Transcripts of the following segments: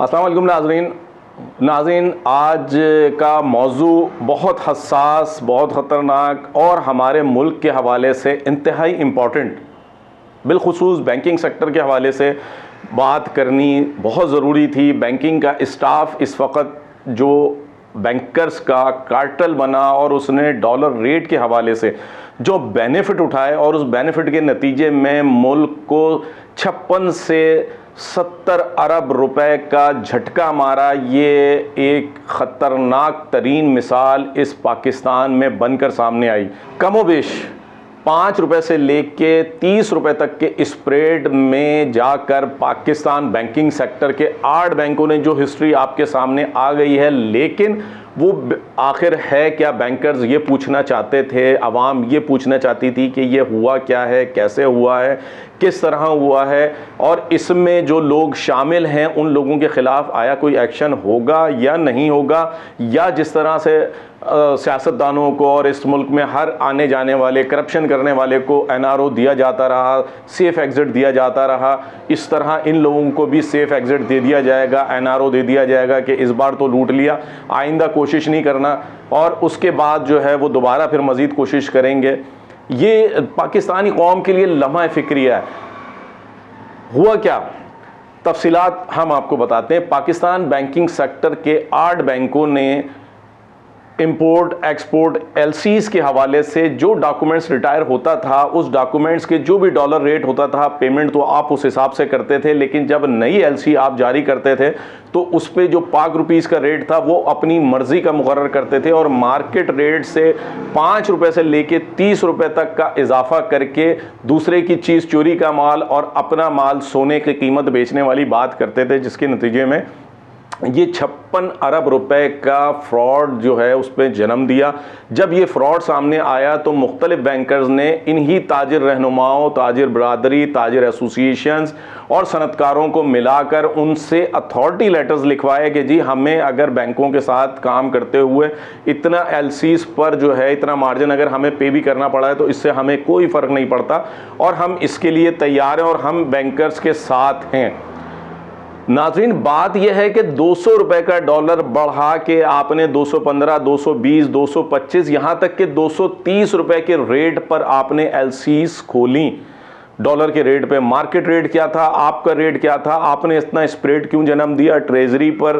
अस्सलाम वालेकुम नाज़रीन, आज का मौजू बहुत हसास, बहुत ख़तरनाक और हमारे मुल्क के हवाले से इंतहाई इम्पॉर्टेंट, बिलखुसूस बैंकिंग सेक्टर के हवाले से बात करनी बहुत ज़रूरी थी। बैंकिंग का स्टाफ इस वक्त जो बैंकर्स का कार्टेल बना और उसने डॉलर रेट के हवाले से जो बेनिफिट उठाए और उस बेनिफिट के नतीजे में मुल्क को 56 से 70 अरब रुपए का झटका मारा। ये एक ख़तरनाक तरीन मिसाल इस पाकिस्तान में बनकर सामने आई। कमोबेश 5 रुपए से लेके 30 रुपए तक के स्प्रेड में जाकर पाकिस्तान बैंकिंग सेक्टर के 8 बैंकों ने जो हिस्ट्री आपके सामने आ गई है, लेकिन वो आखिर है क्या? बैंकर्स ये पूछना चाहते थे, आवाम ये पूछना चाहती थी कि ये हुआ क्या है, कैसे हुआ है, किस तरह हुआ है, और इसमें जो लोग शामिल हैं उन लोगों के ख़िलाफ़ आया कोई एक्शन होगा या नहीं होगा, या जिस तरह से सियासतदानों को और इस मुल्क में हर आने जाने वाले करप्शन करने वाले को NRO दिया जाता रहा, सेफ़ एग्ज़िट दिया जाता रहा, इस तरह इन लोगों को भी सेफ़ एग्ज़िट दे दिया जाएगा, NRO दे दिया जाएगा कि इस बार तो लूट लिया, आइंदा कोशिश नहीं करना, और उसके बाद जो है वो दोबारा फिर मज़ीद कोशिश करेंगे। ये पाकिस्तानी कौम के लिए लम्हा फ़िक्रिया है। हुआ क्या, तफसीलात हम आपको बताते हैं। पाकिस्तान बैंकिंग सेक्टर के 8 बैंकों ने इंपोर्ट एक्सपोर्ट LCs के हवाले से जो डॉक्यूमेंट्स रिटायर होता था, उस डॉक्यूमेंट्स के जो भी डॉलर रेट होता था, पेमेंट तो आप उस हिसाब से करते थे, लेकिन जब नई LC आप जारी करते थे तो उस पर जो पाक रुपीज़ का रेट था वो अपनी मर्ज़ी का मुकर्रर करते थे और मार्केट रेट से 5 रुपए से लेके 30 रुपए तक का इजाफा करके दूसरे की चीज़ चोरी का माल और अपना माल सोने की कीमत बेचने वाली बात करते थे, जिसके नतीजे में ये 56 अरब रुपए का फ्रॉड जो है उस पर जन्म दिया। जब ये फ्रॉड सामने आया तो मुख्तलिफ बैंकर्स ने इन्हीं ताजिर रहनुमाओं, ताजिर बरादरी, ताजिर एसोसिएशंस और सनतकारों को मिलाकर उनसे अथॉरिटी लेटर्स लिखवाए कि जी हमें अगर बैंकों के साथ काम करते हुए इतना LCs पर जो है इतना मार्जिन अगर हमें पे भी करना पड़ा है तो इससे हमें कोई फ़र्क नहीं पड़ता और हम इसके लिए तैयार हैं और हम बैंकर्स के साथ हैं। नाज़रीन, बात यह है कि 200 रुपए का डॉलर बढ़ा के आपने 215, 220, 225, यहाँ तक कि 230 रुपए के रेट पर आपने LCs खोली। डॉलर के रेट पे मार्केट रेट क्या था, आपका रेट क्या था, आपने इतना स्प्रेड क्यों जन्म दिया? ट्रेजरी पर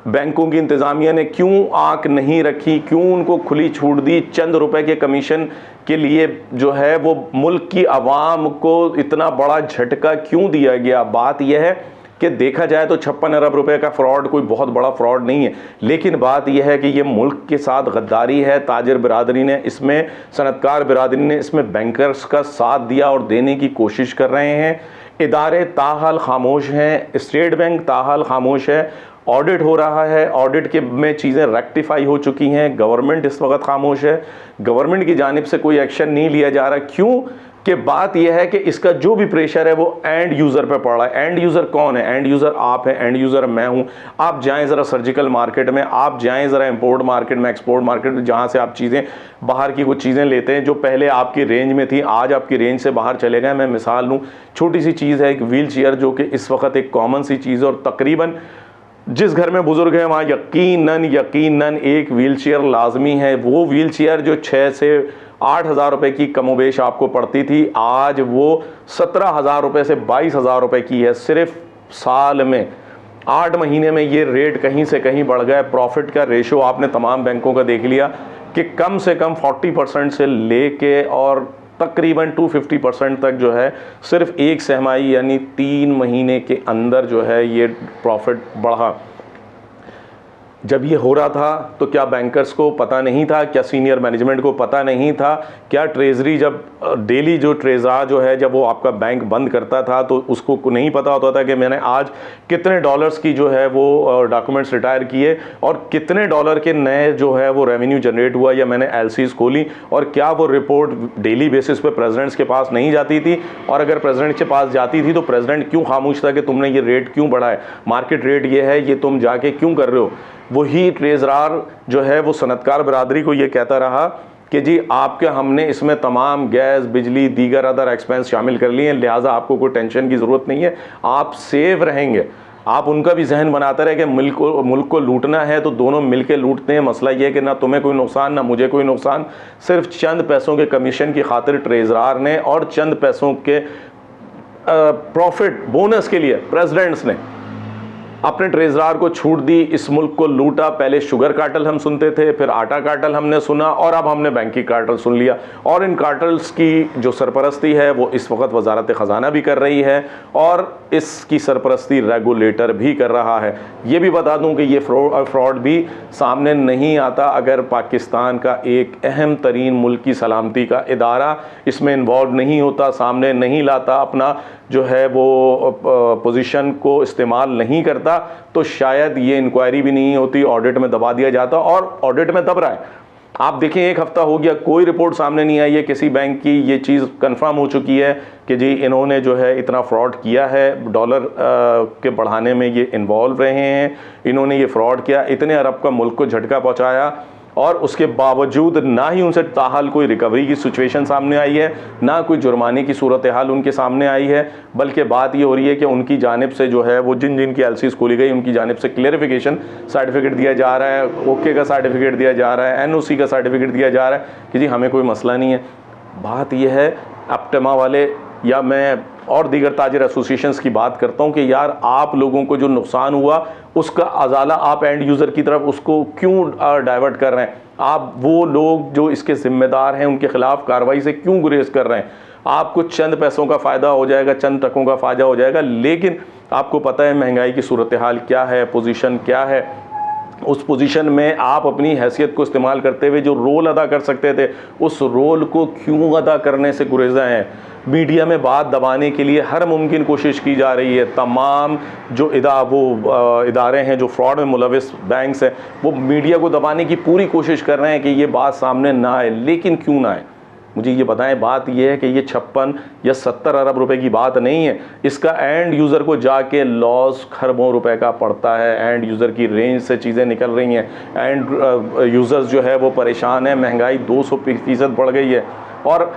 बैंकों की इंतज़ामिया ने क्यों आंख नहीं रखी, क्यों उनको खुली छूट दी? चंद रुपए के कमीशन के लिए जो है वो मुल्क की आवाम को इतना बड़ा झटका क्यों दिया गया? बात यह है कि देखा जाए तो 56 अरब रुपए का फ्रॉड कोई बहुत बड़ा फ्रॉड नहीं है, लेकिन बात यह है कि ये मुल्क के साथ गद्दारी है। ताजिर बिरादरी ने इसमें, सनतकार बिरादरी ने इसमें बैंकर्स का साथ दिया और देने की कोशिश कर रहे हैं। इदारे ताहाल खामोश हैं, स्टेट बैंक ताहाल खामोश है, ऑडिट हो रहा है, ऑडिट के में चीज़ें रेक्टिफाई हो चुकी हैं, गवर्नमेंट इस वक्त खामोश है, गवर्नमेंट की जानिब से कोई एक्शन नहीं लिया जा रहा। क्यों? कि बात यह है कि इसका जो भी प्रेशर है वो एंड यूज़र पे पड़ रहा है। एंड यूज़र कौन है? एंड यूज़र आप है, एंड यूज़र मैं हूँ। आप जाएं ज़रा सर्जिकल मार्केट में, आप जाएं ज़रा इंपोर्ट मार्केट में, एक्सपोर्ट मार्केट में, जहाँ से आप चीज़ें बाहर की कुछ चीज़ें लेते हैं जो पहले आपकी रेंज में थी, आज आपकी रेंज से बाहर चले गए। मैं मिसाल लूँ, छोटी सी चीज़ है एक व्हील चेयर, जो कि इस वक्त एक कॉमन सी चीज़ है और तकरीबन जिस घर में बुजुर्ग है वहाँ यकीनन एक व्हील चेयर लाजमी है। वो व्हील चेयर जो 6 से 8 हज़ार रुपये की कमोबेश आपको पड़ती थी, आज वो 17 हज़ार रुपये से 22 हज़ार रुपये की है। सिर्फ साल में 8 महीने में ये रेट कहीं से कहीं बढ़ गया। प्रॉफिट का रेशो आपने तमाम बैंकों का देख लिया कि कम से कम 40% से लेके और तकरीबन 250% तक जो है सिर्फ एक सहमाई यानी 3 महीने के अंदर जो है ये प्रॉफिट बढ़ा। जब ये हो रहा था तो क्या बैंकर्स को पता नहीं था? क्या सीनियर मैनेजमेंट को पता नहीं था? क्या ट्रेजरी जब डेली जो ट्रेजरार जो है जब वो आपका बैंक बंद करता था तो उसको नहीं पता होता था कि मैंने आज कितने डॉलर्स की जो है वो डॉक्यूमेंट्स रिटायर किए और कितने डॉलर के नए जो है वो रेवेन्यू जनरेट हुआ या मैंने LCs खोली? और क्या वो रिपोर्ट डेली बेसिस पे प्रेसिडेंट्स के पास नहीं जाती थी? और अगर प्रेसिडेंट के पास जाती थी तो प्रेसिडेंट क्यों खामोश था कि तुमने ये रेट क्यों बढ़ाया, मार्केट रेट ये है, ये तुम जाके क्यों कर रहे हो? वही ट्रेजरार जो है वो सनतकार बिरादरी को ये कहता रहा कि जी आपके हमने इसमें तमाम गैस, बिजली, दीगर अदर एक्सपेंस शामिल कर लिए हैं, लिहाजा आपको कोई टेंशन की ज़रूरत नहीं है, आप सेफ रहेंगे। आप उनका भी जहन बनाते रहे कि मुल्क को लूटना है तो दोनों मिलके लूटते हैं। मसला ये है कि ना तुम्हें कोई नुकसान ना मुझे कोई नुकसान, सिर्फ चंद पैसों के कमीशन की खातिर ट्रेजरार ने और चंद पैसों के प्रॉफिट बोनस के लिए प्रेसिडेंट्स ने अपने ट्रेजरार को छूट दी, इस मुल्क को लूटा। पहले शुगर कार्टल हम सुनते थे, फिर आटा कार्टल हमने सुना और अब हमने बैंकिंग कार्टल सुन लिया। और इन कार्टल्स की जो सरपरस्ती है वो इस वक्त वजारत ख़जाना भी कर रही है और इसकी सरपरस्ती रेगुलेटर भी कर रहा है। ये भी बता दूं कि ये फ्रॉड भी सामने नहीं आता अगर पाकिस्तान का एक अहम तरीन मुल्क की सलामती का इदारा इसमें इन्वॉल्व नहीं होता, सामने नहीं लाता, अपना जो है वो पोजीशन को इस्तेमाल नहीं करता, तो शायद ये इंक्वायरी भी नहीं होती, ऑडिट में दबा दिया जाता। और ऑडिट में दब रहा है। आप देखें, एक हफ्ता हो गया, कोई रिपोर्ट सामने नहीं आई है किसी बैंक की। ये चीज़ कंफर्म हो चुकी है कि जी इन्होंने जो है इतना फ्रॉड किया है, डॉलर के बढ़ाने में ये इन्वॉल्व रहे हैं, इन्होंने ये फ्रॉड किया, इतने अरब का मुल्क को झटका पहुंचाया, और उसके बावजूद ना ही उनसे ताहाल कोई रिकवरी की सिचुएशन सामने आई है, ना कोई जुर्माने की सूरत हाल उनके सामने आई है। बल्कि बात ये हो रही है कि उनकी जानिब से जो है वो जिन की एलसीज खोली गई उनकी जानिब से क्लियरिफिकेशन सर्टिफिकेट दिया जा रहा है, ओके का सर्टिफिकेट दिया जा रहा है, एनओसी का सर्टिफिकेट दिया जा रहा है कि जी हमें कोई मसला नहीं है। बात यह है, अपटेमा वाले या मैं और दीगर ताजर एसोसिएशंस की बात करता हूं कि यार आप लोगों को जो नुकसान हुआ उसका अजाला आप एंड यूज़र की तरफ उसको क्यों डाइवर्ट कर रहे हैं? आप वो लोग जो इसके ज़िम्मेदार हैं उनके खिलाफ कार्रवाई से क्यों गुरेज कर रहे हैं? आपको चंद पैसों का फ़ायदा हो जाएगा, चंद टकों का फ़ायदा हो जाएगा, लेकिन आपको पता है महंगाई की सूरत हाल क्या है, पोजीशन क्या है। उस पोजीशन में आप अपनी हैसियत को इस्तेमाल करते हुए जो रोल अदा कर सकते थे उस रोल को क्यों अदा करने से गुरेज़ा हैं? मीडिया में बात दबाने के लिए हर मुमकिन कोशिश की जा रही है। तमाम जो इदारे हैं जो फ्रॉड में मुलविस बैंक्स हैं वो मीडिया को दबाने की पूरी कोशिश कर रहे हैं कि ये बात सामने ना आए। लेकिन क्यों ना आए? मुझे ये बताएं। बात ये है कि ये 56 या 70 अरब रुपए की बात नहीं है, इसका एंड यूज़र को जाके लॉस खरबों रुपए का पड़ता है। एंड यूज़र की रेंज से चीज़ें निकल रही हैं, एंड यूज़र्स जो है वो परेशान है, महंगाई 200% बढ़ गई है। और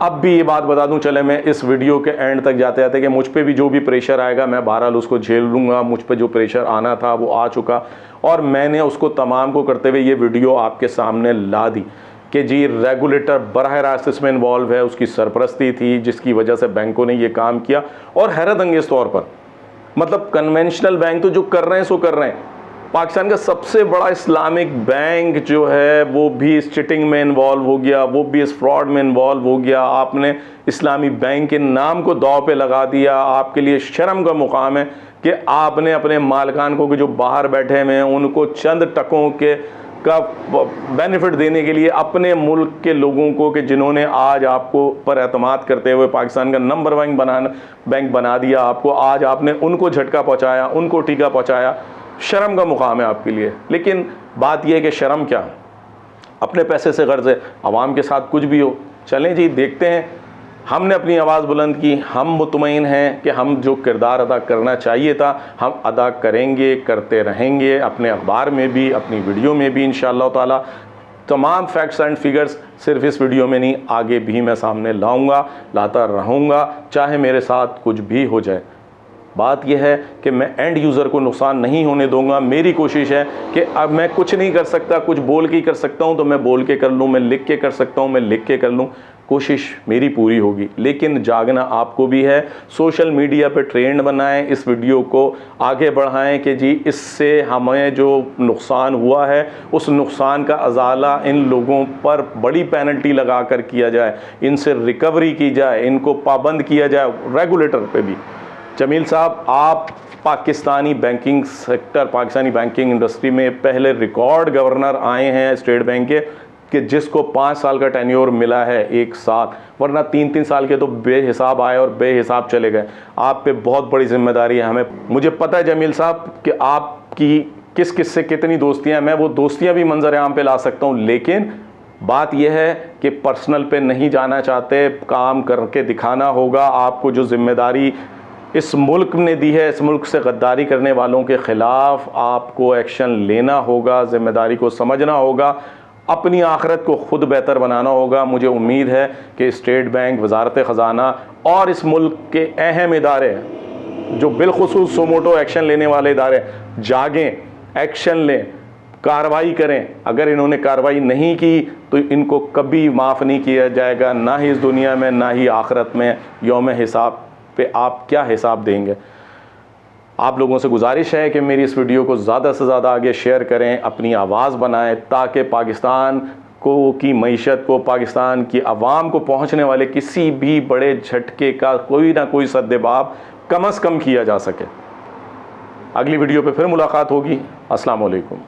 अब भी ये बात बता दूं, चले मैं इस वीडियो के एंड तक जाते जाते कि मुझ पे भी जो भी प्रेशर आएगा मैं बहरहाल उसको झेल लूँगा। मुझ पे जो प्रेशर आना था वो आ चुका और मैंने उसको तमाम को करते हुए ये वीडियो आपके सामने ला दी कि जी रेगुलेटर बराह रास्त इसमें इन्वॉल्व है, उसकी सरपरस्ती थी जिसकी वजह से बैंकों ने ये काम किया। और हैरत अंगेज़ तौर पर मतलब कन्वेंशनल बैंक तो जो कर रहे हैं सो कर रहे हैं, पाकिस्तान का सबसे बड़ा इस्लामिक बैंक जो है वो भी इस चिटिंग में इन्वॉल्व हो गया, वो भी इस फ्रॉड में इन्वॉल्व हो गया। आपने इस्लामी बैंक के नाम को दांव पे लगा दिया। आपके लिए शर्म का मुकाम है कि आपने अपने मालिकान को जो बाहर बैठे हुए हैं उनको चंद टकों के का बेनिफिट देने के लिए अपने मुल्क के लोगों को कि जिन्होंने आज आपको पर एतमाद करते हुए पाकिस्तान का नंबर 1 बैंक बना दिया आपको, आज आपने उनको झटका पहुँचाया, उनको टीका पहुँचाया। शर्म का मुकाम है आपके लिए। लेकिन बात यह है कि शर्म क्या, अपने पैसे से गर्ज है, आवाम के साथ कुछ भी हो। चलें जी देखते हैं। हमने अपनी आवाज़ बुलंद की, हम मुतमईन हैं कि हम जो किरदार अदा करना चाहिए था हम अदा करेंगे, करते रहेंगे, अपने अखबार में भी, अपनी वीडियो में भी इंशाअल्लाह ताला। तमाम फैक्ट्स एंड फिगर्स सिर्फ इस वीडियो में नहीं, आगे भी मैं सामने लाऊंगा, लाता रहूँगा, चाहे मेरे साथ कुछ भी हो जाए। बात यह है कि मैं एंड यूज़र को नुकसान नहीं होने दूंगा। मेरी कोशिश है कि अब मैं कुछ नहीं कर सकता, कुछ बोल के ही कर सकता हूं तो मैं बोल के कर लूं, मैं लिख के कर सकता हूं मैं लिख के कर लूं। कोशिश मेरी पूरी होगी, लेकिन जागना आपको भी है। सोशल मीडिया पे ट्रेंड बनाएं, इस वीडियो को आगे बढ़ाएं कि जी इससे हमें जो नुकसान हुआ है उस नुकसान का अजाला इन लोगों पर बड़ी पेनल्टी लगा कर किया जाए, इनसे रिकवरी की जाए, इनको पाबंद किया जाए, रेगुलेटर पे भी। जमील साहब, आप Pakistani banking sector, Pakistani banking industry में पहले रिकॉर्ड गवर्नर आए हैं स्टेट बैंक के कि जिसको 5 साल का टेन्योर मिला है एक साथ, वरना 3-3 साल के तो बेहिसाब आए और बेहिसाब चले गए। आप पे बहुत बड़ी जिम्मेदारी है हमें। मुझे पता है जमील साहब कि आपकी किस किस से कितनी दोस्तियाँ, मैं वो दोस्तियाँ भी मंजर आम पे ला सकता हूँ, लेकिन बात यह है कि पर्सनल पे नहीं जाना चाहते, काम करके दिखाना होगा। आपको जो जिम्मेदारी इस मुल्क ने दी है, इस मुल्क से गद्दारी करने वालों के ख़िलाफ़ आपको एक्शन लेना होगा, ज़िम्मेदारी को समझना होगा, अपनी आखिरत को ख़ुद बेहतर बनाना होगा। मुझे उम्मीद है कि स्टेट बैंक, वजारत ख़जाना और इस मुल्क के अहम इदारे जो बिलखुसूस सुमोटो एक्शन लेने वाले इदारे जागें, एक्शन लें, कार्रवाई करें। अगर इन्होंने कार्रवाई नहीं की तो इनको कभी माफ़ नहीं किया जाएगा, ना ही इस दुनिया में ना ही आखिरत में। यौम हिसाब पे आप क्या हिसाब देंगे। आप लोगों से गुजारिश है कि मेरी इस वीडियो को ज़्यादा से ज़्यादा आगे शेयर करें, अपनी आवाज़ बनाएं, ताकि पाकिस्तान को की मईशत को, पाकिस्तान की आवाम को पहुंचने वाले किसी भी बड़े झटके का कोई ना कोई सद्देबाब कम अज़ कम किया जा सके। अगली वीडियो पे फिर मुलाकात होगी। अस्सलाम वालेकुम।